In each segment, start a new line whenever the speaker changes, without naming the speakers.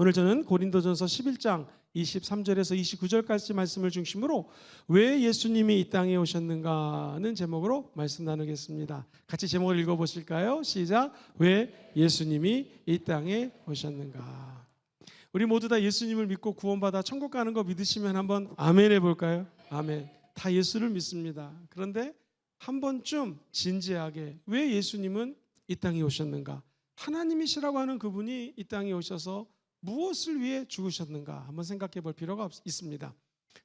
오늘 저는 고린도전서 11장 23절에서 29절까지 말씀을 중심으로 왜 예수님이 이 땅에 오셨는가는 제목으로 말씀 나누겠습니다. 같이 제목을 읽어보실까요? 시작. 왜 예수님이 이 땅에 오셨는가. 우리 모두 다 예수님을 믿고 구원받아 천국 가는 거 믿으시면 한번 아멘 해볼까요? 아멘. 다 예수를 믿습니다. 그런데 한 번쯤 진지하게 왜 예수님은 이 땅에 오셨는가? 하나님이시라고 하는 그분이 이 땅에 오셔서 무엇을 위해 죽으셨는가 한번 생각해 볼 필요가 있습니다.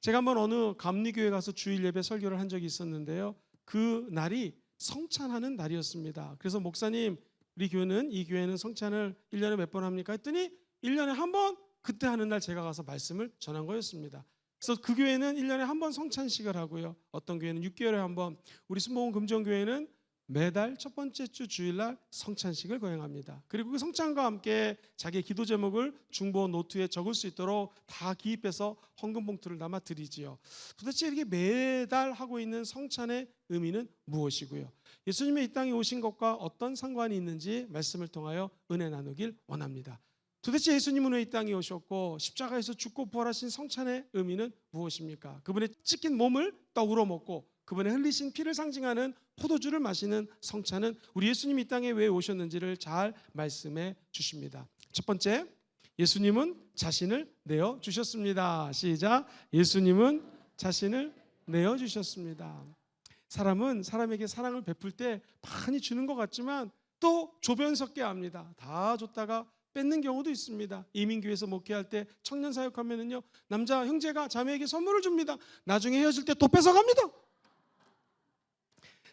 제가 한번 어느 감리교회 가서 주일 예배 설교를 한 적이 있었는데요. 그 날이 성찬하는 날이었습니다. 그래서 목사님, 우리 교회는 이 교회는 성찬을 1년에 몇 번 합니까? 했더니 1년에 한 번 그때 하는 날 제가 가서 말씀을 전한 거였습니다. 그래서 그 교회는 1년에 한 번 성찬식을 하고요. 어떤 교회는 6개월에 한 번, 우리 순복음 금정교회는 매달 첫 번째 주 주일날 성찬식을 거행합니다. 그리고 그 성찬과 함께 자기의 기도 제목을 중보 노트에 적을 수 있도록 다 기입해서 헌금 봉투를 담아 드리지요. 도대체 이렇게 매달 하고 있는 성찬의 의미는 무엇이고요? 예수님의 이 땅에 오신 것과 어떤 상관이 있는지 말씀을 통하여 은혜 나누길 원합니다. 도대체 예수님은 왜 이 땅에 오셨고 십자가에서 죽고 부활하신 성찬의 의미는 무엇입니까? 그분의 찢긴 몸을 떡으로 먹고 그분의 흘리신 피를 상징하는 포도주를 마시는 성찬은 우리 예수님이 이 땅에 왜 오셨는지를 잘 말씀해 주십니다. 첫 번째, 예수님은 자신을 내어주셨습니다. 시작. 예수님은 자신을 내어주셨습니다. 사람은 사람에게 사랑을 베풀 때 많이 주는 것 같지만 또 조변 섞게 합니다. 다 줬다가 뺏는 경우도 있습니다. 이민교회에서 목회할 때 청년 사역하면은요, 남자 형제가 자매에게 선물을 줍니다. 나중에 헤어질 때 또 뺏어갑니다.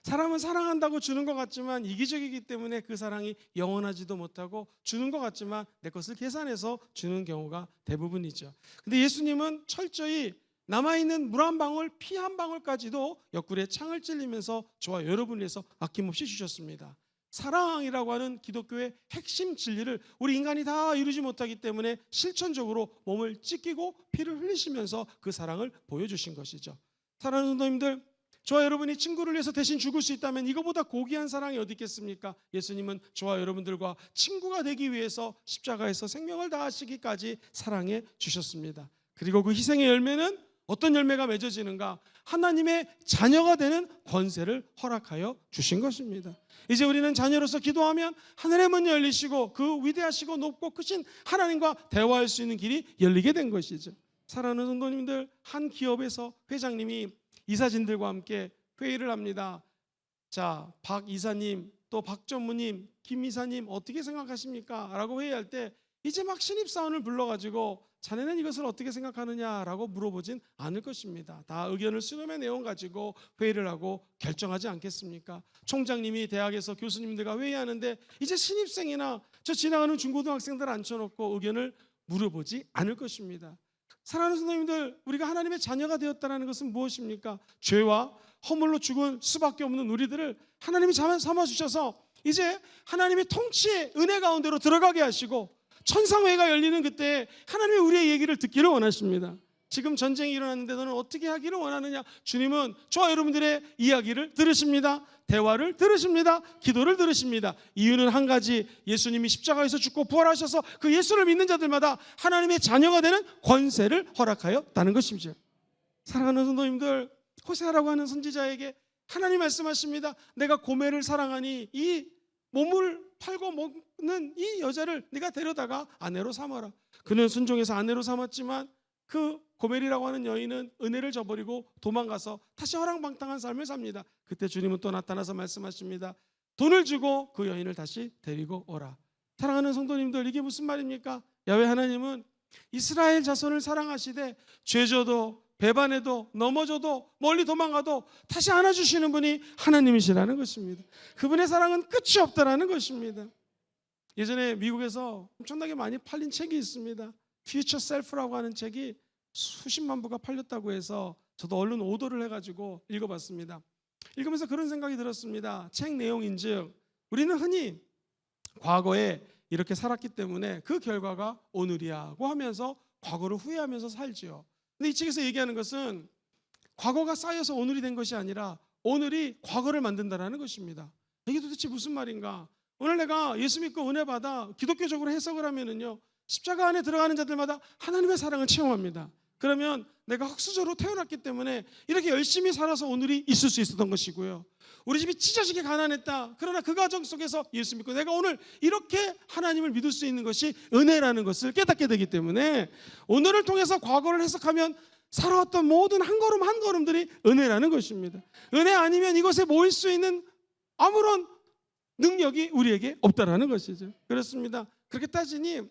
사람은 사랑한다고 주는 것 같지만 이기적이기 때문에 그 사랑이 영원하지도 못하고 주는 것 같지만 내 것을 계산해서 주는 경우가 대부분이죠. 근데 예수님은 철저히 남아있는 물 한 방울, 피 한 방울까지도 옆구리에 창을 찔리면서 저와 여러분을 위해서 아낌없이 주셨습니다. 사랑이라고 하는 기독교의 핵심 진리를 우리 인간이 다 이루지 못하기 때문에 실천적으로 몸을 찢기고 피를 흘리시면서 그 사랑을 보여주신 것이죠. 사랑하는 성도님들, 저와 여러분이 친구를 위해서 대신 죽을 수 있다면 이거보다 고귀한 사랑이 어디 있겠습니까? 예수님은 저와 여러분들과 친구가 되기 위해서 십자가에서 생명을 다하시기까지 사랑해 주셨습니다. 그리고 그 희생의 열매는 어떤 열매가 맺어지는가? 하나님의 자녀가 되는 권세를 허락하여 주신 것입니다. 이제 우리는 자녀로서 기도하면 하늘의 문이 열리시고 그 위대하시고 높고 크신 하나님과 대화할 수 있는 길이 열리게 된 것이죠. 사랑하는 성도님들, 한 기업에서 회장님이 이사진들과 함께 회의를 합니다. 자, 박 이사님, 또 박 전무님, 김 이사님 어떻게 생각하십니까? 라고 회의할 때 이제 막 신입사원을 불러가지고 자네는 이것을 어떻게 생각하느냐라고 물어보진 않을 것입니다. 다 의견을 수렴의 내용 가지고 회의를 하고 결정하지 않겠습니까? 총장님이 대학에서 교수님들과 회의하는데 이제 신입생이나 저 지나가는 중고등학생들 앉혀놓고 의견을 물어보지 않을 것입니다. 사랑하는 성도님들, 우리가 하나님의 자녀가 되었다는 것은 무엇입니까? 죄와 허물로 죽을 수밖에 없는 우리들을 하나님이 삼아주셔서 이제 하나님의 통치의 은혜 가운데로 들어가게 하시고 천상회가 열리는 그때 하나님이 우리의 얘기를 듣기를 원하십니다. 지금 전쟁이 일어났는데 너는 어떻게 하기를 원하느냐? 주님은 저와 여러분들의 이야기를 들으십니다. 대화를 들으십니다. 기도를 들으십니다. 이유는 한 가지, 예수님이 십자가에서 죽고 부활하셔서 그 예수를 믿는 자들마다 하나님의 자녀가 되는 권세를 허락하였다는 것이죠. 사랑하는 성도님들, 호세아라고 하는 선지자에게 하나님 말씀하십니다. 내가 고멜을 사랑하니 이 몸을 팔고 먹는 이 여자를 네가 데려다가 아내로 삼아라. 그는 순종해서 아내로 삼았지만 그 고멜이라고 하는 여인은 은혜를 저버리고 도망가서 다시 허랑방탕한 삶을 삽니다. 그때 주님은 또 나타나서 말씀하십니다. 돈을 주고 그 여인을 다시 데리고 오라. 사랑하는 성도님들, 이게 무슨 말입니까? 야훼 하나님은 이스라엘 자손을 사랑하시되 죄져도 배반해도 넘어져도 멀리 도망가도 다시 안아주시는 분이 하나님이시라는 것입니다. 그분의 사랑은 끝이 없다라는 것입니다. 예전에 미국에서 엄청나게 많이 팔린 책이 있습니다. Future Self라고 하는 책이 수십만 부가 팔렸다고 해서 저도 얼른 오더를 해가지고 읽어봤습니다. 읽으면서 그런 생각이 들었습니다. 책 내용인즉 우리는 흔히 과거에 이렇게 살았기 때문에 그 결과가 오늘이야고 하면서 과거를 후회하면서 살지요. 근데 이 책에서 얘기하는 것은 과거가 쌓여서 오늘이 된 것이 아니라 오늘이 과거를 만든다는 것입니다. 이게 도대체 무슨 말인가? 오늘 내가 예수 믿고 은혜 받아 기독교적으로 해석을 하면은요, 십자가 안에 들어가는 자들마다 하나님의 사랑을 체험합니다. 그러면 내가 흙수저로 태어났기 때문에 이렇게 열심히 살아서 오늘이 있을 수 있었던 것이고요. 우리 집이 찢어지게 가난했다. 그러나 그 과정 속에서 예수 믿고 내가 오늘 이렇게 하나님을 믿을 수 있는 것이 은혜라는 것을 깨닫게 되기 때문에 오늘을 통해서 과거를 해석하면 살아왔던 모든 한 걸음 한 걸음들이 은혜라는 것입니다. 은혜 아니면 이것에 모일 수 있는 아무런 능력이 우리에게 없다라는 것이죠. 그렇습니다. 그렇게 따지니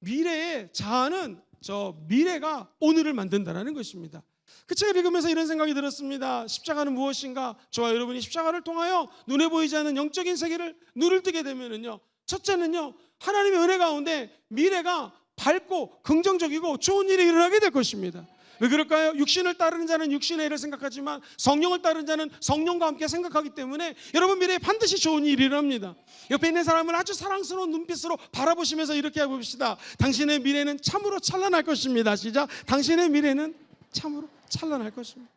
미래의 자아는 저 미래가 오늘을 만든다라는 것입니다. 그 책을 읽으면서 이런 생각이 들었습니다. 십자가는 무엇인가? 저와 여러분이 십자가를 통하여 눈에 보이지 않는 영적인 세계를 눈을 뜨게 되면은요, 첫째는요, 하나님의 은혜 가운데 미래가 밝고 긍정적이고 좋은 일이 일어나게 될 것입니다. 왜 그럴까요? 육신을 따르는 자는 육신의 일을 생각하지만 성령을 따르는 자는 성령과 함께 생각하기 때문에 여러분 미래에 반드시 좋은 일이 일어납니다. 옆에 있는 사람을 아주 사랑스러운 눈빛으로 바라보시면서 이렇게 해봅시다. 당신의 미래는 참으로 찬란할 것입니다. 시작. 당신의 미래는 참으로 찬란할 것입니다.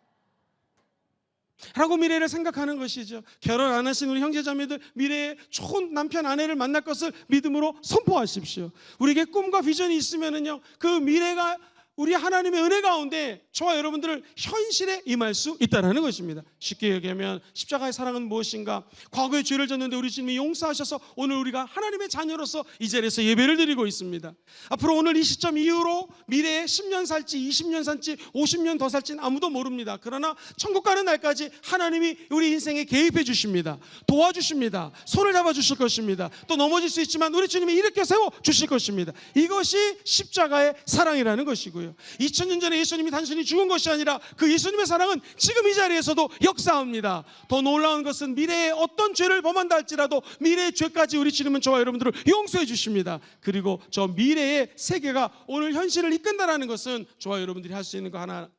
라고 미래를 생각하는 것이죠. 결혼 안 하신 우리 형제자매들 미래에 좋은 남편 아내를 만날 것을 믿음으로 선포하십시오. 우리에게 꿈과 비전이 있으면은요, 그 미래가 우리 하나님의 은혜 가운데 저와 여러분들을 현실에 임할 수 있다는 것입니다. 쉽게 얘기하면 십자가의 사랑은 무엇인가? 과거에 죄를 졌는데 우리 주님이 용서하셔서 오늘 우리가 하나님의 자녀로서 이 자리에서 예배를 드리고 있습니다. 앞으로 오늘 이 시점 이후로 미래에 10년 살지 20년 살지 50년 더 살지는 아무도 모릅니다. 그러나 천국 가는 날까지 하나님이 우리 인생에 개입해 주십니다. 도와주십니다. 손을 잡아 주실 것입니다. 또 넘어질 수 있지만 우리 주님이 일으켜 세워 주실 것입니다. 이것이 십자가의 사랑이라는 것이고요. 2000년 전에 예수님이 단순히 죽은 것이 아니라 그 예수님의 사랑은 지금 이 자리에서도 역사합니다. 더 놀라운 것은 미래에 어떤 죄를 범한다 할지라도 미래의 죄까지 우리 주님은 저와 여러분들을 용서해 주십니다. 그리고 저 미래의 세계가 오늘 현실을 이끈다라는 것은 저와 여러분들이 할 수 있는 거 하나,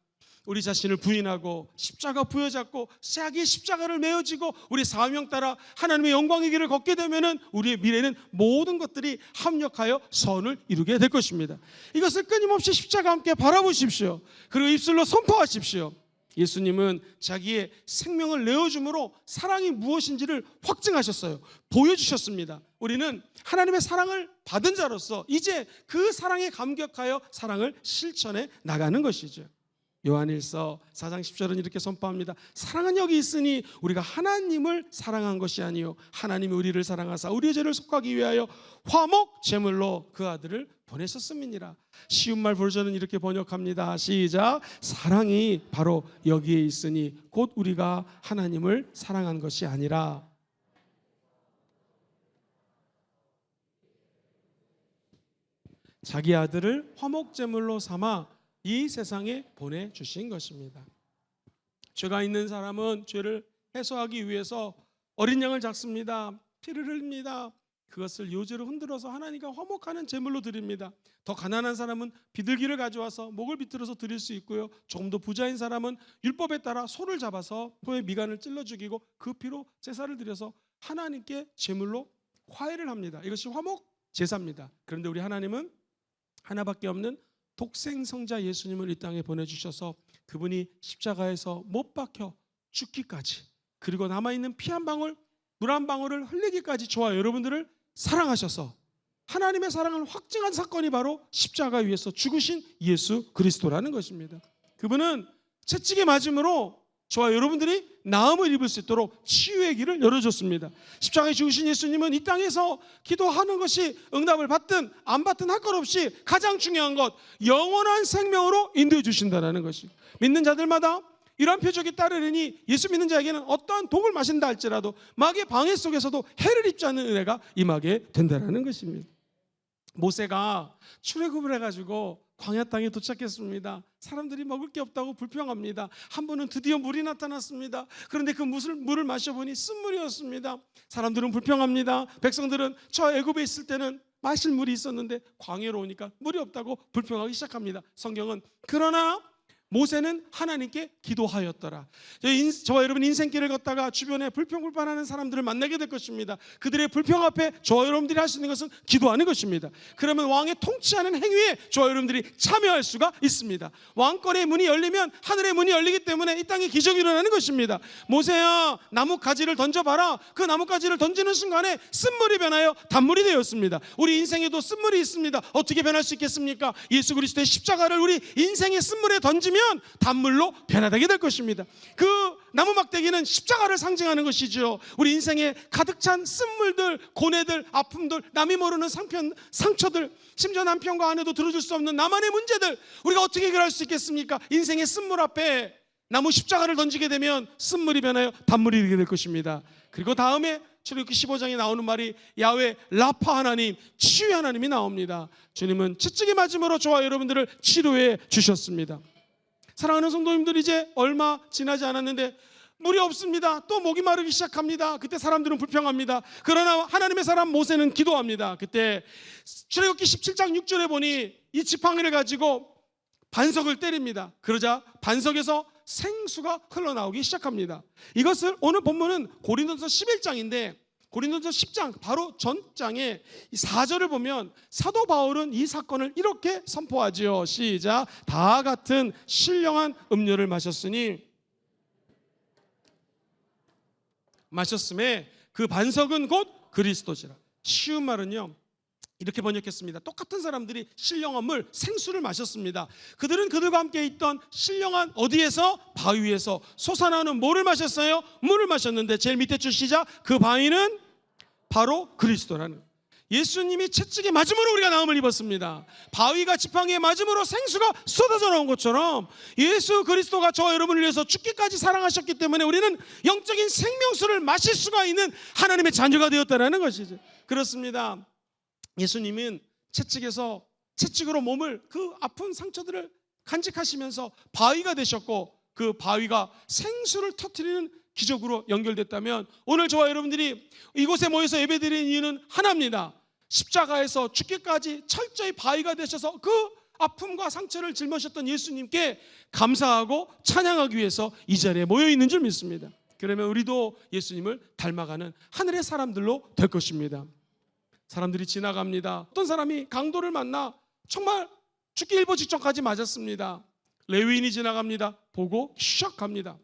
우리 자신을 부인하고 십자가 부여잡고 자기 십자가를 메어지고 우리 사명 따라 하나님의 영광의 길을 걷게 되면은 우리의 미래는 모든 것들이 합력하여 선을 이루게 될 것입니다. 이것을 끊임없이 십자가와 함께 바라보십시오. 그리고 입술로 선포하십시오. 예수님은 자기의 생명을 내어줌으로 사랑이 무엇인지를 확증하셨어요. 보여주셨습니다. 우리는 하나님의 사랑을 받은 자로서 이제 그 사랑에 감격하여 사랑을 실천해 나가는 것이죠. 요한일서 4장 10절은 이렇게 선포합니다. 사랑은 여기 있으니 우리가 하나님을 사랑한 것이 아니요 하나님이 우리를 사랑하사 우리의 죄를 속하기 위하여 화목 제물로 그 아들을 보내셨음이니라. 쉬운 말 버전은 이렇게 번역합니다. 시작. 사랑이 바로 여기에 있으니 곧 우리가 하나님을 사랑한 것이 아니라. 자기 아들을 화목 제물로 삼아 이 세상에 보내주신 것입니다. 죄가 있는 사람은 죄를 해소하기 위해서 어린 양을 잡습니다. 피를 흘립니다. 그것을 요제로 흔들어서 하나님과 화목하는 제물로 드립니다. 더 가난한 사람은 비둘기를 가져와서 목을 비틀어서 드릴 수 있고요, 조금 더 부자인 사람은 율법에 따라 소를 잡아서 소의 미간을 찔러 죽이고 그 피로 제사를 드려서 하나님께 제물로 화해를 합니다. 이것이 화목 제사입니다. 그런데 우리 하나님은 하나밖에 없는 독생성자 예수님을 이 땅에 보내주셔서 그분이 십자가에서 못 박혀 죽기까지, 그리고 남아있는 피 한 방울, 물 한 방울을 흘리기까지 저와 여러분들을 사랑하셔서 하나님의 사랑을 확증한 사건이 바로 십자가 위에서 죽으신 예수 그리스도라는 것입니다. 그분은 채찍에 맞음으로 저와 여러분들이 나음을 입을 수 있도록 치유의 길을 열어줬습니다. 십자가에 죽으신 예수님은 이 땅에서 기도하는 것이 응답을 받든 안 받든 할 것 없이 가장 중요한 것, 영원한 생명으로 인도해 주신다는 것이, 믿는 자들마다 이러한 표적이 따르니 예수 믿는 자에게는 어떠한 독을 마신다 할지라도 마귀의 방해 속에서도 해를 입지 않는 은혜가 임하게 된다는 것입니다. 모세가 출애굽을 해가지고 광야 땅에 도착했습니다. 사람들이 먹을 게 없다고 불평합니다. 한 번은 드디어 물이 나타났습니다. 그런데 그 물을 마셔보니 쓴물이었습니다. 사람들은 불평합니다. 백성들은 저 애굽에 있을 때는 마실 물이 있었는데 광야로 오니까 물이 없다고 불평하기 시작합니다. 성경은 그러나 모세는 하나님께 기도하였더라. 저와 여러분 인생길을 걷다가 주변에 불평불만하는 사람들을 만나게 될 것입니다. 그들의 불평 앞에 저와 여러분들이 할 수 있는 것은 기도하는 것입니다. 그러면 왕의 통치하는 행위에 저와 여러분들이 참여할 수가 있습니다. 왕권의 문이 열리면 하늘의 문이 열리기 때문에 이 땅에 기적이 일어나는 것입니다. 모세야, 나무 가지를 던져봐라. 그 나무 가지를 던지는 순간에 쓴물이 변하여 단물이 되었습니다. 우리 인생에도 쓴물이 있습니다. 어떻게 변할 수 있겠습니까? 예수 그리스도의 십자가를 우리 인생의 쓴물에 던지면 단물로 변화되게 될 것입니다. 그 나무 막대기는 십자가를 상징하는 것이죠. 우리 인생에 가득 찬 쓴물들, 고뇌들, 아픔들, 남이 모르는 상처들, 심지어 남편과 아내도 들어줄 수 없는 나만의 문제들, 우리가 어떻게 해결할 수 있겠습니까? 인생의 쓴물 앞에 나무 십자가를 던지게 되면 쓴물이 변하여 단물이 되게 될 것입니다. 그리고 다음에 출애굽기 15장에 나오는 말이 야훼 라파 하나님, 치유의 하나님이 나옵니다. 주님은 채찍에 맞음으로 저와 여러분들을 치료해 주셨습니다. 사랑하는 성도님들, 이제 얼마 지나지 않았는데 물이 없습니다. 또 목이 마르기 시작합니다. 그때 사람들은 불평합니다. 그러나 하나님의 사람 모세는 기도합니다. 그때 출애굽기 17장 6절에 보니 이 지팡이를 가지고 반석을 때립니다. 그러자 반석에서 생수가 흘러나오기 시작합니다. 이것을 오늘 본문은 고린도서 11장인데 고린도서 10장 바로 전장에 4절을 보면 사도 바울은 이 사건을 이렇게 선포하지요. 시작. 다 같은 신령한 음료를 마셨음에 그 반석은 곧 그리스도시라. 쉬운 말은요, 이렇게 번역했습니다. 똑같은 사람들이 신령한 물, 생수를 마셨습니다. 그들은 그들과 함께 있던 신령한 어디에서? 바위 위에서 솟아나오는 뭐를 마셨어요? 물을 마셨는데 제일 밑에 줄 시작. 그 바위는 바로 그리스도라는, 예수님이 채찍에 맞음으로 우리가 나음을 입었습니다. 바위가 지팡이에 맞음으로 생수가 쏟아져 나온 것처럼 예수 그리스도가 저와 여러분을 위해서 죽기까지 사랑하셨기 때문에 우리는 영적인 생명수를 마실 수가 있는 하나님의 자녀가 되었다는 것이죠. 그렇습니다. 예수님은 채찍으로 몸을, 그 아픈 상처들을 간직하시면서 바위가 되셨고, 그 바위가 생수를 터뜨리는 기적으로 연결됐다면 오늘 저와 여러분들이 이곳에 모여서 예배드리는 이유는 하나입니다. 십자가에서 죽기까지 철저히 바위가 되셔서 그 아픔과 상처를 짊어졌던 예수님께 감사하고 찬양하기 위해서 이 자리에 모여 있는 줄 믿습니다. 그러면 우리도 예수님을 닮아가는 하늘의 사람들로 될 것입니다. 사람들이 지나갑니다. 어떤 사람이 강도를 만나 정말 죽기 일보 직전까지 맞았습니다. 레위인이 지나갑니다. 보고 샥 갑니다.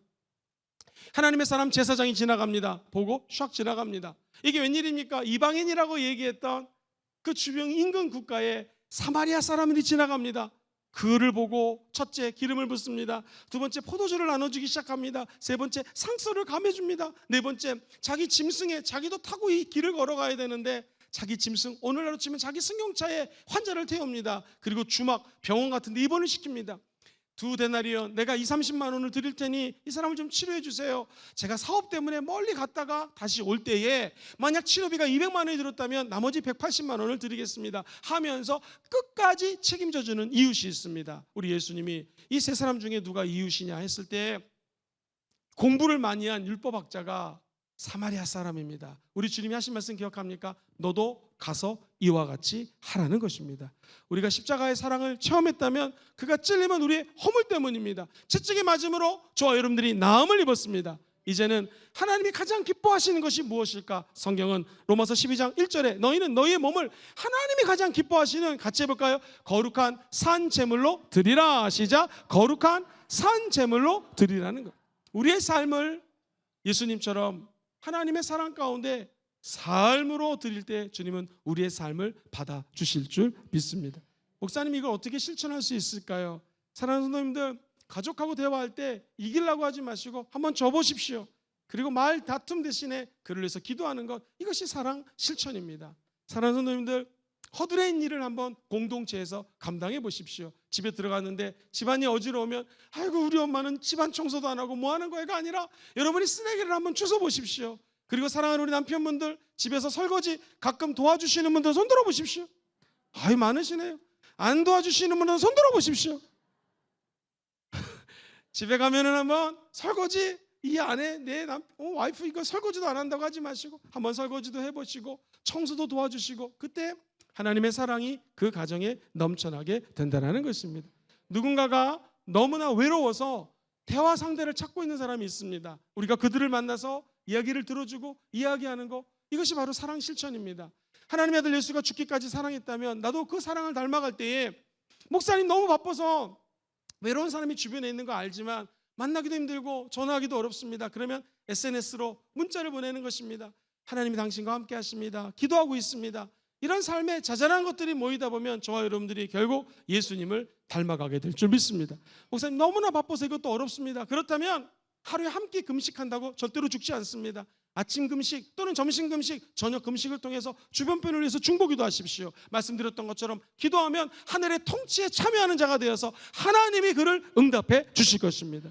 하나님의 사람 제사장이 지나갑니다. 보고 샥 지나갑니다. 이게 웬일입니까? 이방인이라고 얘기했던 그 주변 인근 국가에 사마리아 사람들이 지나갑니다. 그를 보고 첫째 기름을 붓습니다. 두 번째 포도주를 나눠주기 시작합니다. 세 번째 상소를 감해줍니다. 네 번째 자기 짐승에, 자기도 타고 이 길을 걸어가야 되는데 자기 짐승, 오늘날로 치면 자기 승용차에 환자를 태웁니다. 그리고 주막, 병원 같은 데 입원을 시킵니다. 2데나리온, 내가 20-30만 원을 드릴 테니 이 사람을 좀 치료해 주세요. 제가 사업 때문에 멀리 갔다가 다시 올 때에 만약 치료비가 200만 원이 들었다면 나머지 180만 원을 드리겠습니다 하면서 끝까지 책임져 주는 이웃이 있습니다. 우리 예수님이 이 세 사람 중에 누가 이웃이냐 했을 때 공부를 많이 한 율법학자가 사마리아 사람입니다. 우리 주님이 하신 말씀 기억합니까? 너도 가서 이와 같이 하라는 것입니다. 우리가 십자가의 사랑을 체험했다면 그가 찔리면 우리의 허물 때문입니다. 채찍에 맞음으로 저와 여러분들이 나음을 입었습니다. 이제는 하나님이 가장 기뻐하시는 것이 무엇일까? 성경은 로마서 12장 1절에 너희는 너희의 몸을 하나님이 가장 기뻐하시는, 같이 해볼까요? 거룩한 산 제물로 드리라. 시작. 거룩한 산 제물로 드리라는 것. 우리의 삶을 예수님처럼 하나님의 사랑 가운데 삶으로 드릴 때 주님은 우리의 삶을 받아주실 줄 믿습니다. 목사님, 이걸 어떻게 실천할 수 있을까요? 사랑하는 성도님들, 가족하고 대화할 때 이기려고 하지 마시고 한번 줘보십시오. 그리고 말 다툼 대신에 그를 위해서 기도하는 것, 이것이 사랑 실천입니다. 사랑하는 성도님들, 허드렛 일을 한번 공동체에서 감당해 보십시오. 집에 들어갔는데 집안이 어지러우면 아이고 우리 엄마는 집안 청소도 안 하고 뭐 하는 거야가 아니라 여러분이 쓰레기를 한번 주워 보십시오. 그리고 사랑하는 우리 남편분들, 집에서 설거지 가끔 도와주시는 분들 손 들어 보십시오. 아이 많으시네요. 안 도와주시는 분들은 손 들어 보십시오. 집에 가면은 한번 설거지, 이 안에 내 와이프 이거 설거지도 안 한다고 하지 마시고 한번 설거지도 해보시고 청소도 도와주시고, 그때 하나님의 사랑이 그 가정에 넘쳐나게 된다는 것입니다. 누군가가 너무나 외로워서 대화 상대를 찾고 있는 사람이 있습니다. 우리가 그들을 만나서 이야기를 들어주고 이야기하는 거, 이것이 바로 사랑 실천입니다. 하나님의 아들 예수가 죽기까지 사랑했다면 나도 그 사랑을 닮아갈 때에, 목사님 너무 바빠서 외로운 사람이 주변에 있는 거 알지만 만나기도 힘들고 전화하기도 어렵습니다. 그러면 SNS로 문자를 보내는 것입니다. 하나님이 당신과 함께 하십니다. 기도하고 있습니다. 이런 삶에 자잘한 것들이 모이다 보면 저와 여러분들이 결국 예수님을 닮아가게 될 줄 믿습니다. 목사님 너무나 바빠서 이것도 어렵습니다. 그렇다면 하루에 한 끼 금식한다고 절대로 죽지 않습니다. 아침 금식 또는 점심 금식, 저녁 금식을 통해서 주변 편을 위해서 중보기도 하십시오. 말씀드렸던 것처럼 기도하면 하늘의 통치에 참여하는 자가 되어서 하나님이 그를 응답해 주실 것입니다.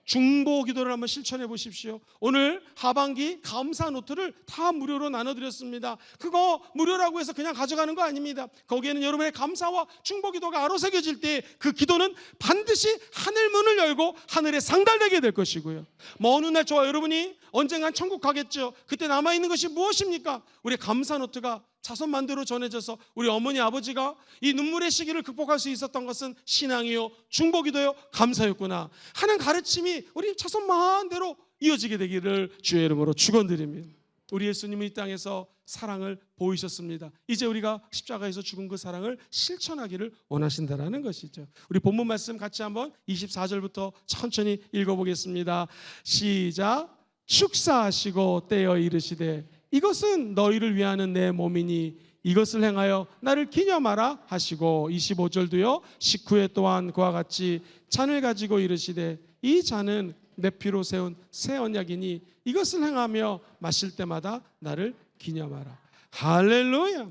중보 기도를 한번 실천해 보십시오. 오늘 하반기 감사 노트를 다 무료로 나눠드렸습니다. 그거 무료라고 해서 그냥 가져가는 거 아닙니다. 거기에는 여러분의 감사와 중보 기도가 아로새겨질 때 그 기도는 반드시 하늘 문을 열고 하늘에 상달되게 될 것이고요. 먼 훗날 저와 여러분이 언젠간 천국 가겠죠. 그때 남아있는 것이 무엇입니까? 우리의 감사 노트가 자손만대로 전해져서 우리 어머니 아버지가 이 눈물의 시기를 극복할 수 있었던 것은 신앙이요, 중보기도요, 감사였구나 하는 가르침이 우리 자손만대로 이어지게 되기를 주의 이름으로 축원드립니다. 우리 예수님은 이 땅에서 사랑을 보이셨습니다. 이제 우리가 십자가에서 죽은 그 사랑을 실천하기를 원하신다라는 것이죠. 우리 본문 말씀 같이 한번 24절부터 천천히 읽어보겠습니다. 시작. 축사하시고 떼어 이르시되 이것은 너희를 위하는 내 몸이니 이것을 행하여 나를 기념하라 하시고, 25절도요. 식후에 또한 그와 같이 잔을 가지고 이르시되 이 잔은 내 피로 세운 새 언약이니 이것을 행하며 마실 때마다 나를 기념하라. 할렐루야.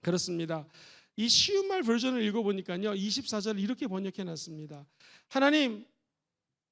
그렇습니다. 이 쉬운 말 버전을 읽어보니까요, 24절을 이렇게 번역해 놨습니다. 하나님,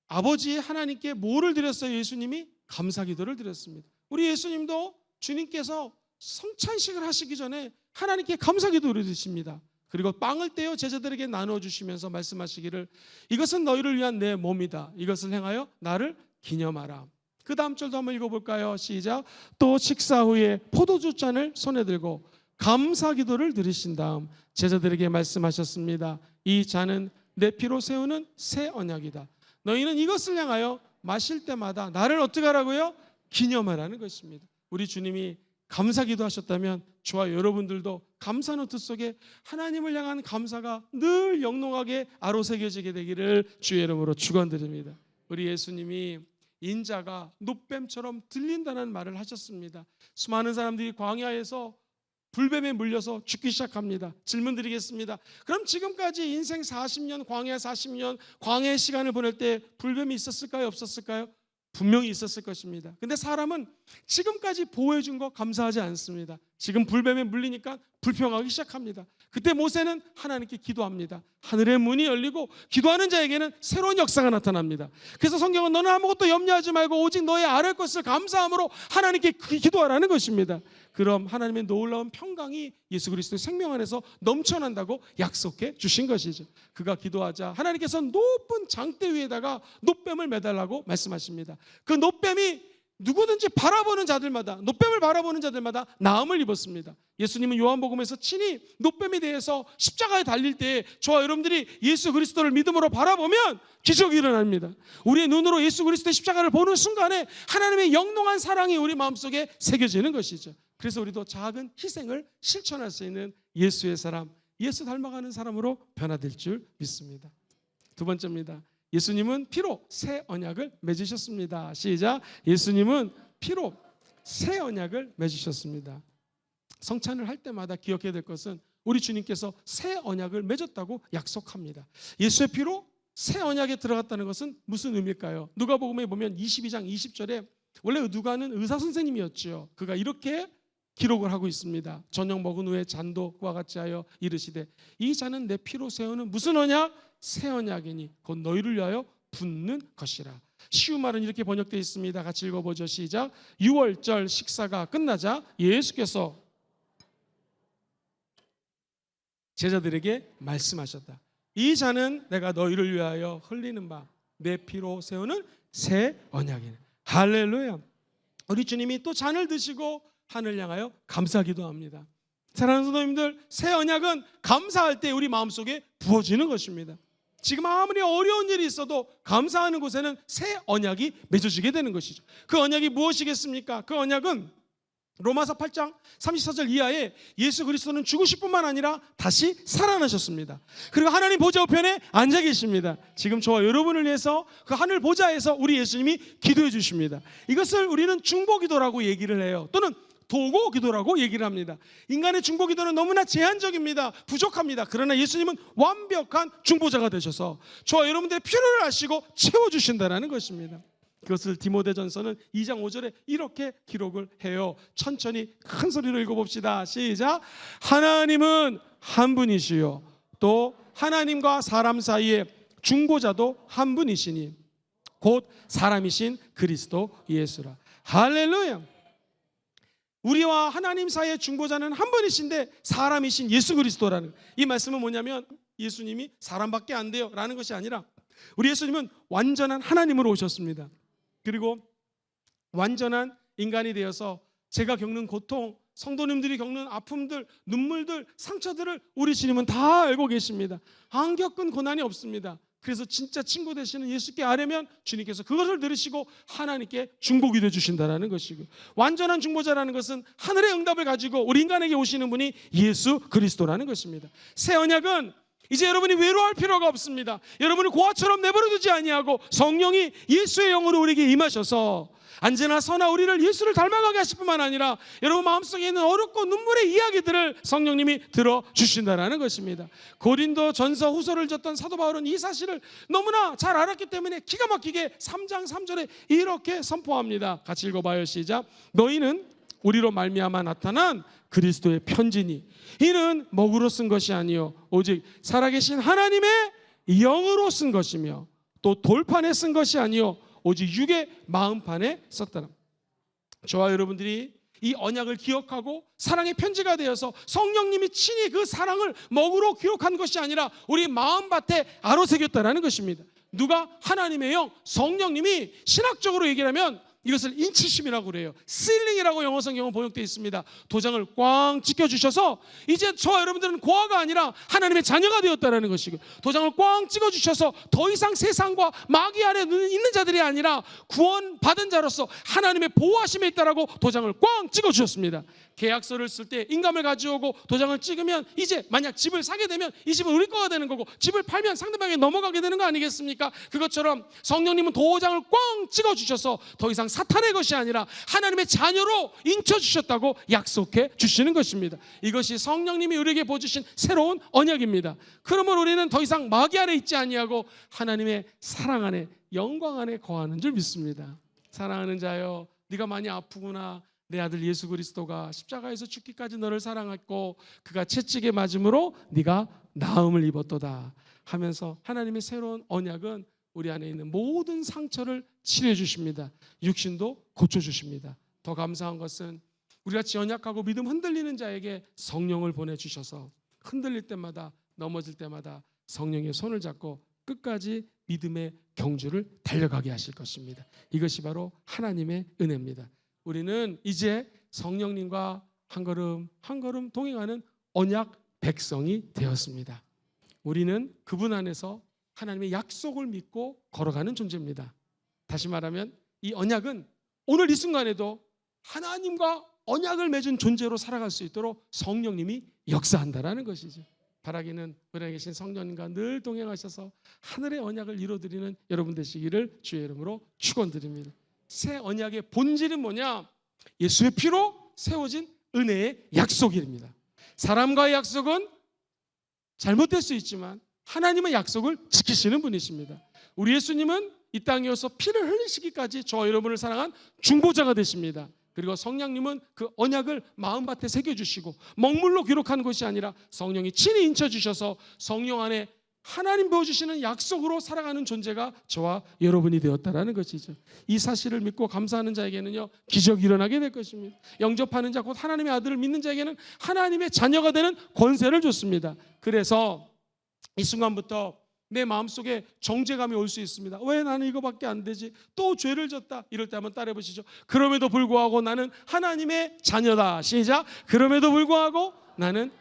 아버지 하나님께 뭐를 드렸어요? 예수님이 감사기도를 드렸습니다. 우리 예수님도 주님께서 성찬식을 하시기 전에 하나님께 감사기도를 드십니다. 그리고 빵을 떼어 제자들에게 나누어 주시면서 말씀하시기를 이것은 너희를 위한 내 몸이다. 이것을 행하여 나를 기념하라. 그 다음 절도 한번 읽어볼까요? 시작. 또 식사 후에 포도주 잔을 손에 들고 감사기도를 드리신 다음 제자들에게 말씀하셨습니다. 이 잔은 내 피로 세우는 새 언약이다. 너희는 이것을 향하여 마실 때마다 나를 어떻게 하라고요? 기념하라는 것입니다. 우리 주님이 감사기도 하셨다면 저와 여러분들도 감사노트 속에 하나님을 향한 감사가 늘 영롱하게 아로새겨지게 되기를 주의 이름으로 축원드립니다. 우리 예수님이 인자가 노뱀처럼 들린다는 말을 하셨습니다. 수많은 사람들이 광야에서 불뱀에 물려서 죽기 시작합니다. 질문 드리겠습니다. 그럼 지금까지 인생 40년, 광야 40년, 광야의 시간을 보낼 때 불뱀이 있었을까요? 없었을까요? 분명히 있었을 것입니다. 근데 사람은 지금까지 보호해 준 거 감사하지 않습니다. 지금 불뱀에 물리니까 불평하기 시작합니다. 그때 모세는 하나님께 기도합니다. 하늘의 문이 열리고 기도하는 자에게는 새로운 역사가 나타납니다. 그래서 성경은 너는 아무것도 염려하지 말고 오직 너의 아뢰 것을 감사함으로 하나님께 기도하라는 것입니다. 그럼 하나님의 놀라운 평강이 예수 그리스도의 생명 안에서 넘쳐난다고 약속해 주신 것이죠. 그가 기도하자 하나님께서 높은 장대 위에다가 놋뱀을 매달라고 말씀하십니다. 그 놋뱀이 누구든지 바라보는 자들마다, 놋뱀을 바라보는 자들마다 나음을 입었습니다. 예수님은 요한복음에서 친히 놋뱀에 대해서 십자가에 달릴 때 저와 여러분들이 예수 그리스도를 믿음으로 바라보면 기적이 일어납니다. 우리의 눈으로 예수 그리스도의 십자가를 보는 순간에 하나님의 영롱한 사랑이 우리 마음속에 새겨지는 것이죠. 그래서 우리도 작은 희생을 실천할 수 있는 예수의 사람, 예수 닮아가는 사람으로 변화될 줄 믿습니다. 두 번째입니다. 예수님은 피로 새 언약을 맺으셨습니다. 시작. 예수님은 피로 새 언약을 맺으셨습니다. 성찬을 할 때마다 기억해야 될 것은 우리 주님께서 새 언약을 맺었다고 약속합니다. 예수의 피로 새 언약에 들어갔다는 것은 무슨 의미일까요? 누가복음에 보면 22장 20절에 원래 누가는 의사 선생님이었죠. 그가 이렇게 기록을 하고 있습니다. 저녁 먹은 후에 잔도 그와 같이 하여 이르시되 이 잔은 내 피로 세우는 무슨 언약? 새 언약이니 곧 너희를 위하여 붓는 것이라. 쉬운 말은 이렇게 번역되어 있습니다. 같이 읽어보죠. 시작. 유월절 식사가 끝나자 예수께서 제자들에게 말씀하셨다. 이 잔은 내가 너희를 위하여 흘리는 바 내 피로 세우는 새 언약이네. 할렐루야. 우리 주님이 또 잔을 드시고 하늘 향하여 감사기도 합니다. 사랑하는 성도님들, 새 언약은 감사할 때 우리 마음속에 부어지는 것입니다. 지금 아무리 어려운 일이 있어도 감사하는 곳에는 새 언약이 맺어지게 되는 것이죠. 그 언약이 무엇이겠습니까? 그 언약은 로마서 8장 34절 이하에 예수 그리스도는 죽으실 뿐만 아니라 다시 살아나셨습니다. 그리고 하나님 보좌 우편에 앉아 계십니다. 지금 저와 여러분을 위해서 그 하늘 보좌에서 우리 예수님이 기도해 주십니다. 이것을 우리는 중보기도라고 얘기를 해요. 또는 도고기도라고 얘기를 합니다. 인간의 중보기도는 너무나 제한적입니다. 부족합니다. 그러나 예수님은 완벽한 중보자가 되셔서 저와 여러분들의 필요를 아시고 채워주신다는 것입니다. 그것을 디모데전서는 2장 5절에 이렇게 기록을 해요. 천천히 큰 소리로 읽어봅시다. 시작. 하나님은 한 분이시요 또 하나님과 사람 사이에 중보자도 한 분이시니 곧 사람이신 그리스도 예수라. 할렐루야. 우리와 하나님 사이의 중보자는 한 분이신데 사람이신 예수 그리스도라는, 이 말씀은 뭐냐면 예수님이 사람밖에 안 돼요 라는 것이 아니라 우리 예수님은 완전한 하나님으로 오셨습니다. 그리고 완전한 인간이 되어서 제가 겪는 고통, 성도님들이 겪는 아픔들, 눈물들, 상처들을 우리 주님은 다 알고 계십니다. 안 겪은 고난이 없습니다. 그래서 진짜 친구 되시는 예수께 아뢰면 주님께서 그것을 들으시고 하나님께 중보기도 해주신다는 것이고, 완전한 중보자라는 것은 하늘의 응답을 가지고 우리 인간에게 오시는 분이 예수 그리스도라는 것입니다. 새 언약은 이제 여러분이 외로워할 필요가 없습니다. 여러분을 고아처럼 내버려두지 아니하고 성령이 예수의 영으로 우리에게 임하셔서 언제나 선한 우리를 예수를 닮아가게 하실 뿐만 아니라 여러분 마음속에 있는 어렵고 눈물의 이야기들을 성령님이 들어주신다는 것입니다. 고린도 전서 후서를 줬던 사도 바울은 이 사실을 너무나 잘 알았기 때문에 기가 막히게 3장 3절에 이렇게 선포합니다. 같이 읽어봐요. 시작. 너희는 우리로 말미암아 나타난 그리스도의 편지니 이는 먹으로 쓴 것이 아니요 오직 살아계신 하나님의 영으로 쓴 것이며 또 돌판에 쓴 것이 아니요 오직 육의 마음판에 썼다는. 저와 여러분들이 이 언약을 기억하고 사랑의 편지가 되어서 성령님이 친히 그 사랑을 먹으로 기록한 것이 아니라 우리 마음밭에 아로새겼다라는 것입니다. 누가? 하나님의 영, 성령님이 신학적으로 얘기를 하면 이것을 인치심이라고 그래요. 실링이라고 영어 성경은 번역되어 있습니다. 도장을 꽝 찍혀주셔서 이제 저와 여러분들은 고아가 아니라 하나님의 자녀가 되었다는 것이고, 도장을 꽝 찍어주셔서 더 이상 세상과 마귀 아래 있는 자들이 아니라 구원받은 자로서 하나님의 보호하심에 있다라고 도장을 꽝 찍어주셨습니다. 계약서를 쓸 때 인감을 가져오고 도장을 찍으면 이제 만약 집을 사게 되면 이 집은 우리 거가 되는 거고, 집을 팔면 상대방에 넘어가게 되는 거 아니겠습니까? 그것처럼 성령님은 도장을 꽝 찍어주셔서 더 이상 사탄의 것이 아니라 하나님의 자녀로 인쳐주셨다고 약속해 주시는 것입니다. 이것이 성령님이 우리에게 보여주신 새로운 언약입니다. 그러므로 우리는 더 이상 마귀 아래 있지 아니하고 하나님의 사랑 안에, 영광 안에 거하는 줄 믿습니다. 사랑하는 자여, 네가 많이 아프구나. 내 아들 예수 그리스도가 십자가에서 죽기까지 너를 사랑했고 그가 채찍에 맞음으로 네가 나음을 입었도다 하면서 하나님의 새로운 언약은 우리 안에 있는 모든 상처를 치료해 주십니다. 육신도 고쳐주십니다. 더 감사한 것은 우리같이 연약하고 믿음 흔들리는 자에게 성령을 보내주셔서 흔들릴 때마다, 넘어질 때마다 성령의 손을 잡고 끝까지 믿음의 경주를 달려가게 하실 것입니다. 이것이 바로 하나님의 은혜입니다. 우리는 이제 성령님과 한 걸음 한 걸음 동행하는 언약 백성이 되었습니다. 우리는 그분 안에서 하나님의 약속을 믿고 걸어가는 존재입니다. 다시 말하면 이 언약은 오늘 이 순간에도 하나님과 언약을 맺은 존재로 살아갈 수 있도록 성령님이 역사한다라는 것이죠. 바라기는 우리 안에 계신 성령님과 늘 동행하셔서 하늘의 언약을 이루어드리는 여러분 되시기를 주의 이름으로 축원드립니다. 새 언약의 본질은 뭐냐? 예수의 피로 세워진 은혜의 약속입니다. 사람과의 약속은 잘못될 수 있지만 하나님의 약속을 지키시는 분이십니다. 우리 예수님은 이 땅에 오셔서 피를 흘리시기까지 저와 여러분을 사랑한 중보자가 되십니다. 그리고 성령님은 그 언약을 마음밭에 새겨주시고 먹물로 기록한 것이 아니라 성령이 친히 인쳐주셔서 성령 안에 하나님 보여주시는 약속으로 살아가는 존재가 저와 여러분이 되었다라는 것이죠. 이 사실을 믿고 감사하는 자에게는요, 기적이 일어나게 될 것입니다. 영접하는 자, 곧 하나님의 아들을 믿는 자에게는 하나님의 자녀가 되는 권세를 줬습니다. 그래서 이 순간부터 내 마음속에 정죄감이 올 수 있습니다. 왜 나는 이거밖에 안 되지? 또 죄를 졌다. 이럴 때 한번 따라해 보시죠. 그럼에도 불구하고 나는 하나님의 자녀다. 시작. 그럼에도 불구하고 나는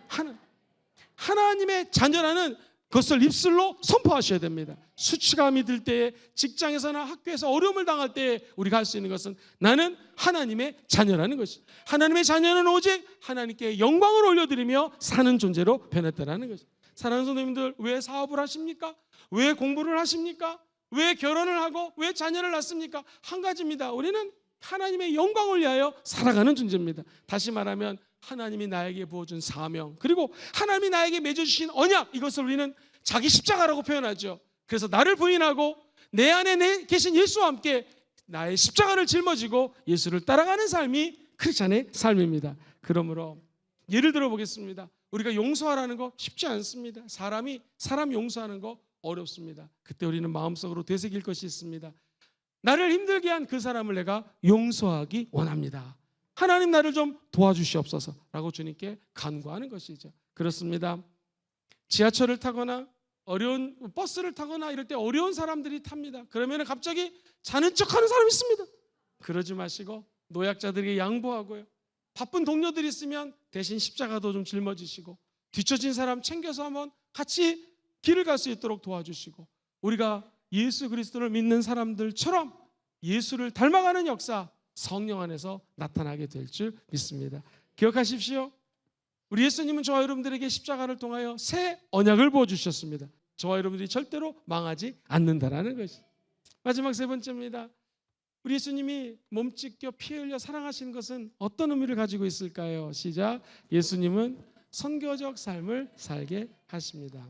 하나님의 자녀라는 그것을 입술로 선포하셔야 됩니다. 수치감이 들 때에, 직장에서나 학교에서 어려움을 당할 때에 우리가 할 수 있는 것은 나는 하나님의 자녀라는 것이죠. 하나님의 자녀는 오직 하나님께 영광을 올려드리며 사는 존재로 변했다라는 것이죠. 사랑하는 성도님들, 왜 사업을 하십니까? 왜 공부를 하십니까? 왜 결혼을 하고 왜 자녀를 낳습니까? 한 가지입니다. 우리는 하나님의 영광을 위하여 살아가는 존재입니다. 다시 말하면 하나님이 나에게 부어준 사명, 그리고 하나님이 나에게 맺어주신 언약, 이것을 우리는 자기 십자가라고 표현하죠. 그래서 나를 부인하고 내 안에 계신 예수와 함께 나의 십자가를 짊어지고 예수를 따라가는 삶이 크리스찬의 삶입니다. 그러므로 예를 들어 보겠습니다. 우리가 용서하라는 거 쉽지 않습니다. 사람 용서하는 거 어렵습니다. 그때 우리는 마음속으로 되새길 것이 있습니다. 나를 힘들게 한 그 사람을 내가 용서하기 원합니다. 하나님 나를 좀 도와주시옵소서 라고 주님께 간구하는 것이죠. 그렇습니다. 지하철을 타거나 어려운 버스를 타거나 이럴 때 어려운 사람들이 탑니다. 그러면 갑자기 자는 척하는 사람이 있습니다. 그러지 마시고 노약자들에게 양보하고요. 바쁜 동료들이 있으면 대신 십자가도 좀 짊어지시고 뒤처진 사람 챙겨서 한번 같이 길을 갈 수 있도록 도와주시고, 우리가 예수 그리스도를 믿는 사람들처럼 예수를 닮아가는 역사, 성령 안에서 나타나게 될 줄 믿습니다. 기억하십시오. 우리 예수님은 저와 여러분들에게 십자가를 통하여 새 언약을 부어주셨습니다. 저와 여러분들이 절대로 망하지 않는다라는 것이. 마지막 세 번째입니다. 우리 예수님이 몸 찢겨 피 흘려 사랑하시는 것은 어떤 의미를 가지고 있을까요? 시작. 예수님은 선교적 삶을 살게 하십니다.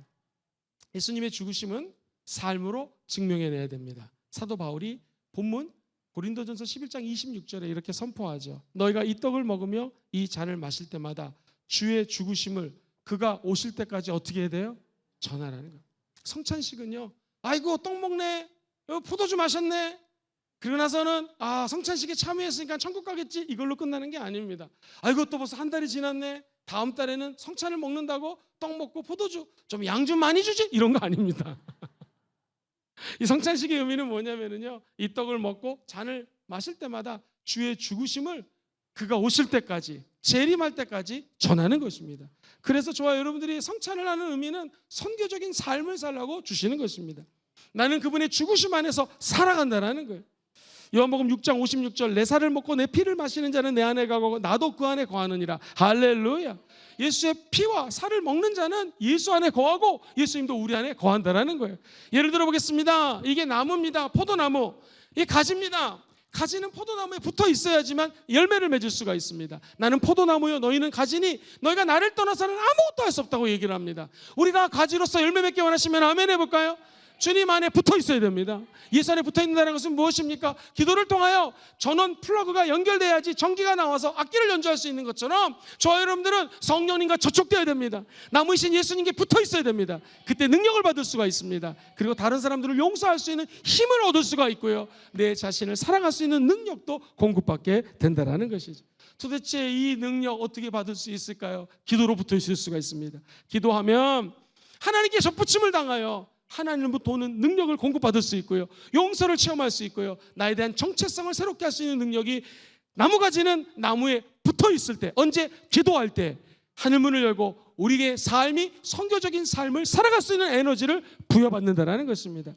예수님의 죽으심은 삶으로 증명해내야 됩니다. 사도 바울이 본문 고린도전서 11장 26절에 이렇게 선포하죠. 너희가 이 떡을 먹으며 이 잔을 마실 때마다 주의 죽으심을 그가 오실 때까지 어떻게 해야 돼요? 전하라는 거예요. 성찬식은요, 아이고 떡 먹네, 포도주 마셨네, 그러고 나서는 성찬식에 참여했으니까 천국 가겠지, 이걸로 끝나는 게 아닙니다. 아이고 또 벌써 한 달이 지났네, 다음 달에는 성찬을 먹는다고 떡 먹고 포도주 좀 양 좀 많이 주지, 이런 거 아닙니다. 이 성찬식의 의미는 뭐냐면요, 이 떡을 먹고 잔을 마실 때마다 주의 죽으심을 그가 오실 때까지, 재림할 때까지 전하는 것입니다. 그래서 저와 여러분들이 성찬을 하는 의미는 선교적인 삶을 살라고 주시는 것입니다. 나는 그분의 죽으심 안에서 살아간다는 거예요. 요한복음 6장 56절, 내 살을 먹고 내 피를 마시는 자는 내 안에 가고 나도 그 안에 거하느니라. 할렐루야. 예수의 피와 살을 먹는 자는 예수 안에 거하고 예수님도 우리 안에 거한다라는 거예요. 예를 들어 보겠습니다. 이게 나무입니다. 포도나무. 이게 가지입니다. 가지는 포도나무에 붙어 있어야지만 열매를 맺을 수가 있습니다. 나는 포도나무요, 너희는 가지니 너희가 나를 떠나서는 아무것도 할 수 없다고 얘기를 합니다. 우리가 가지로서 열매 맺기 원하시면 아멘 해볼까요? 주님 안에 붙어 있어야 됩니다. 예수 안에 붙어 있는다는 것은 무엇입니까? 기도를 통하여 전원 플러그가 연결돼야지 전기가 나와서 악기를 연주할 수 있는 것처럼 저와 여러분들은 성령님과 접촉되어야 됩니다. 나무이신 예수님께 붙어 있어야 됩니다. 그때 능력을 받을 수가 있습니다. 그리고 다른 사람들을 용서할 수 있는 힘을 얻을 수가 있고요, 내 자신을 사랑할 수 있는 능력도 공급받게 된다는 것이죠. 도대체 이 능력 어떻게 받을 수 있을까요? 기도로 붙어 있을 수가 있습니다. 기도하면 하나님께 접붙임을 당하여 하나님으로부터 오는 능력을 공급받을 수 있고요, 용서를 체험할 수 있고요, 나에 대한 정체성을 새롭게 할 수 있는 능력이, 나무가지는 나무에 붙어 있을 때, 언제? 기도할 때 하늘문을 열고 우리의 삶이 선교적인 삶을 살아갈 수 있는 에너지를 부여받는다는 것입니다.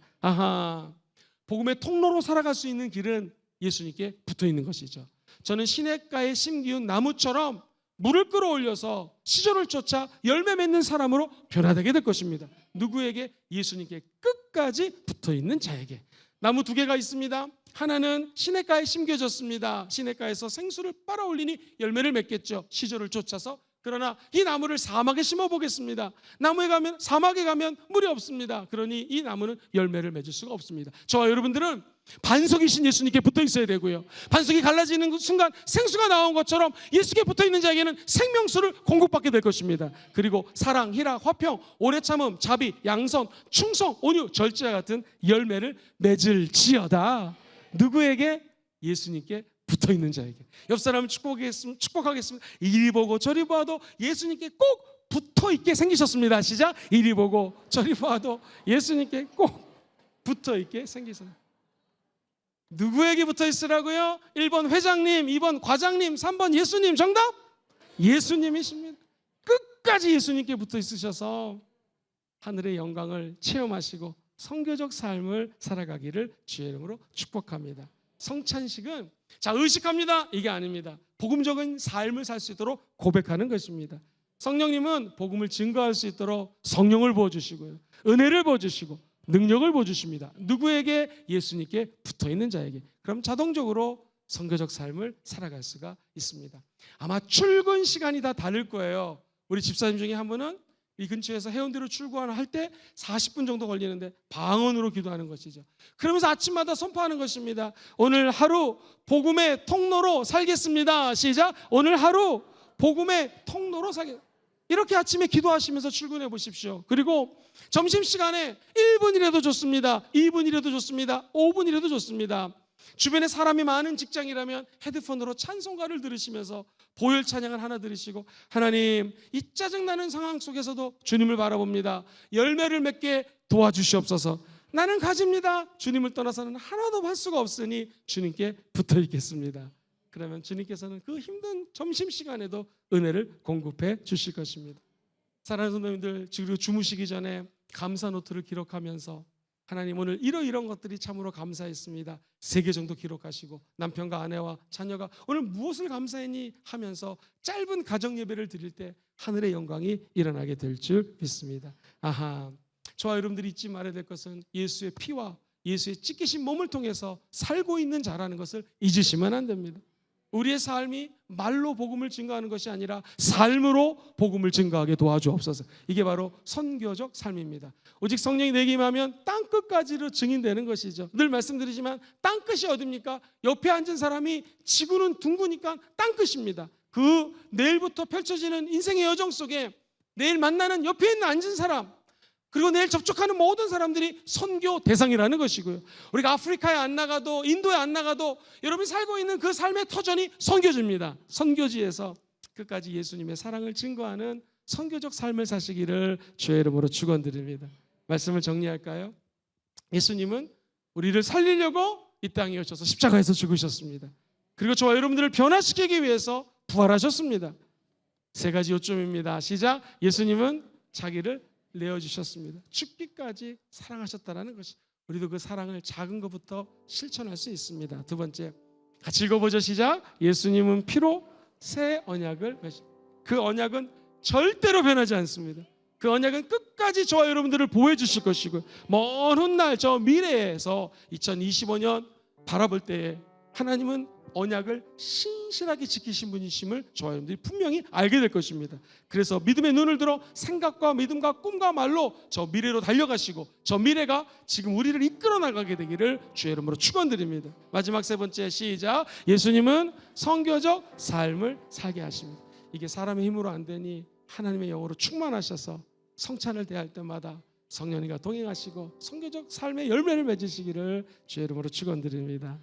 복음의 통로로 살아갈 수 있는 길은 예수님께 붙어 있는 것이죠. 저는 시냇가에 심기운 나무처럼 물을 끌어올려서 시절을 쫓아 열매 맺는 사람으로 변화되게 될 것입니다. 누구에게? 예수님께 끝까지 붙어있는 자에게. 나무 두 개가 있습니다. 하나는 시냇가에 심겨졌습니다. 시냇가에서 생수를 빨아올리니 열매를 맺겠죠, 시절을 쫓아서. 그러나 이 나무를 사막에 심어보겠습니다. 사막에 가면 물이 없습니다. 그러니 이 나무는 열매를 맺을 수가 없습니다. 저와 여러분들은 반석이신 예수님께 붙어 있어야 되고요, 반석이 갈라지는 순간 생수가 나온 것처럼 예수께 붙어 있는 자에게는 생명수를 공급받게 될 것입니다. 그리고 사랑, 희락, 화평, 오래 참음, 자비, 양선, 충성, 온유, 절제 같은 열매를 맺을지어다. 누구에게? 예수님께 붙어 있는 자에게. 옆 사람을 축복하겠습니다. 이리 보고 저리 보아도 예수님께 꼭 붙어 있게 생기셨습니다. 시작. 이리 보고 저리 보아도 예수님께 꼭 붙어 있게 생기셨습니다. 누구에게 붙어 있으라고요? 1번 회장님, 2번 과장님, 3번 예수님. 정답? 예수님이십니다. 끝까지 예수님께 붙어 있으셔서 하늘의 영광을 체험하시고 선교적 삶을 살아가기를 주의 이름으로 축복합니다. 성찬식은 자 의식합니다 이게 아닙니다. 복음적인 삶을 살 수 있도록 고백하는 것입니다. 성령님은 복음을 증거할 수 있도록 성령을 부어주시고요, 은혜를 부어주시고 능력을 부어주십니다. 누구에게? 예수님께 붙어있는 자에게. 그럼 자동적으로 선교적 삶을 살아갈 수가 있습니다. 아마 출근 시간이 다 다를 거예요. 우리 집사님 중에 한 분은 이 근처에서 해운대로 출근할 때 40분 정도 걸리는데 방언으로 기도하는 것이죠. 그러면서 아침마다 선포하는 것입니다. 오늘 하루 복음의 통로로 살겠습니다. 시작. 오늘 하루 복음의 통로로 살겠습니다. 이렇게 아침에 기도하시면서 출근해 보십시오. 그리고 점심시간에 1분이라도 좋습니다. 2분이라도 좋습니다. 5분이라도 좋습니다. 주변에 사람이 많은 직장이라면 헤드폰으로 찬송가를 들으시면서 보혈 찬양을 하나 들으시고, 하나님 이 짜증나는 상황 속에서도 주님을 바라봅니다. 열매를 맺게 도와주시옵소서. 나는 가집니다. 주님을 떠나서는 하나도 할 수가 없으니 주님께 붙어 있겠습니다. 그러면 주님께서는 그 힘든 점심시간에도 은혜를 공급해 주실 것입니다. 사랑하는 성도님들, 그리고 주무시기 전에 감사 노트를 기록하면서 하나님 오늘 이런 것들이 참으로 감사했습니다. 3개 정도 기록하시고 남편과 아내와 자녀가 오늘 무엇을 감사했니 하면서 짧은 가정 예배를 드릴 때 하늘의 영광이 일어나게 될 줄 믿습니다. 아하, 저와 여러분들이 잊지 말아야 될 것은 예수의 피와 예수의 찢기신 몸을 통해서 살고 있는 자라는 것을 잊으시면 안 됩니다. 우리의 삶이 말로 복음을 증거하는 것이 아니라 삶으로 복음을 증거하게 도와주옵소서. 이게 바로 선교적 삶입니다. 오직 성령이 내게 임하면 땅끝까지로 증인되는 것이죠. 늘 말씀드리지만 땅끝이 어딥니까? 옆에 앉은 사람이 지구는 둥그니까 땅끝입니다. 그 내일부터 펼쳐지는 인생의 여정 속에 내일 만나는 옆에 있는 앉은 사람, 그리고 내일 접촉하는 모든 사람들이 선교 대상이라는 것이고요. 우리가 아프리카에 안 나가도 인도에 안 나가도 여러분이 살고 있는 그 삶의 터전이 선교지입니다. 선교지에서 끝까지 예수님의 사랑을 증거하는 선교적 삶을 사시기를 주의 이름으로 축원드립니다. 말씀을 정리할까요? 예수님은 우리를 살리려고 이 땅에 오셔서 십자가에서 죽으셨습니다. 그리고 저와 여러분들을 변화시키기 위해서 부활하셨습니다. 3가지 요점입니다. 시작. 예수님은 자기를 내어주셨습니다. 죽기까지 사랑하셨다는 것이, 우리도 그 사랑을 작은 것부터 실천할 수 있습니다. 2번째, 같이 읽어보죠. 시작. 예수님은 피로 새 언약을, 그 언약은 절대로 변하지 않습니다. 그 언약은 끝까지 저와 여러분들을 보호해 주실 것이고, 먼 훗날 저 미래에서 2025년 바라볼 때에 하나님은 언약을 신실하게 지키신 분이심을 저와 여러분들이 분명히 알게 될 것입니다. 그래서 믿음의 눈을 들어 생각과 믿음과 꿈과 말로 저 미래로 달려가시고, 저 미래가 지금 우리를 이끌어 나가게 되기를 주의 이름으로 축원드립니다. 마지막 3번째, 시작. 예수님은 선교적 삶을 살게 하십니다. 이게 사람의 힘으로 안 되니 하나님의 영으로 충만하셔서 성찬을 대할 때마다 성령님과 동행하시고 선교적 삶의 열매를 맺으시기를 주의 이름으로 축원드립니다.